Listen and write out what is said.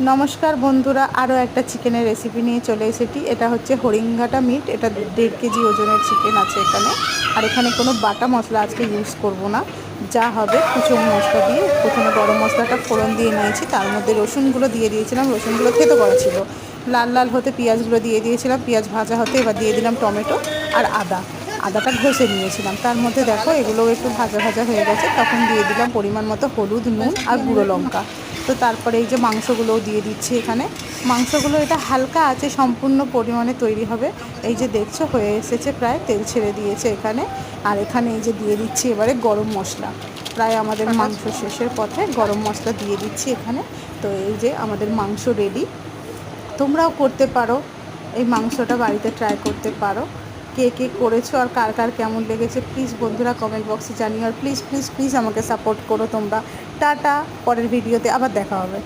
নমস্কার বন্ধুরা, আরও একটা চিকেনের রেসিপি নিয়ে চলে এসেছি। এটা হচ্ছে হরিঙ্গাটা মিট। এটা 1.5 কেজি ওজনের চিকেন আছে এখানে। আর এখানে কোনো বাটা মশলা আজকে ইউজ করব না, যা হবে কুচনো মশলা দিয়ে। প্রথমে গরম মশলাটা ফোড়ন দিয়ে নিয়েছি, তার মধ্যে রসুনগুলো দিয়ে দিয়েছিলাম। রসুনগুলো থেতো করা ছিল। লাল লাল হতে পেঁয়াজগুলো দিয়ে দিয়েছিলাম, পেঁয়াজ ভাজা হতে এবার দিয়ে দিলাম টমেটো আর আদাটা ঘষে নিয়েছিলাম। তার মধ্যে দেখো এগুলো একটু ভাজা ভাজা হয়ে গেছে, তখন দিয়ে দিলাম পরিমাণ মতো হলুদ, নুন আর গুঁড়ো লঙ্কা। তো তারপরে এই যে মাংসগুলোও দিয়ে দিচ্ছি এখানে। মাংসগুলো এটা হালকা আছে, সম্পূর্ণ পরিমাণে তৈরি হবে। এই যে দেখছো হয়ে এসেছে, প্রায় তেল ছেড়ে দিয়েছে এখানে। আর এখানে এই যে দিয়ে দিচ্ছি এবারে গরম মশলা। প্রায় আমাদের মাংস শেষের পথে, গরম মশলা দিয়ে দিচ্ছি এখানে। তো এই যে আমাদের মাংস রেডি। তোমরাও করতে পারো, এই মাংসটা বাড়িতে ট্রাই করতে পারো। কে কে করেছো আর কার কার কেমন লেগেছে প্লিজ বন্ধুরা কমেন্ট বক্সে জানিও। আর প্লিজ প্লিজ প্লিজ আমাকে সাপোর্ট করো তোমরা। টাটা, পরের ভিডিওতে আবার দেখা হবে।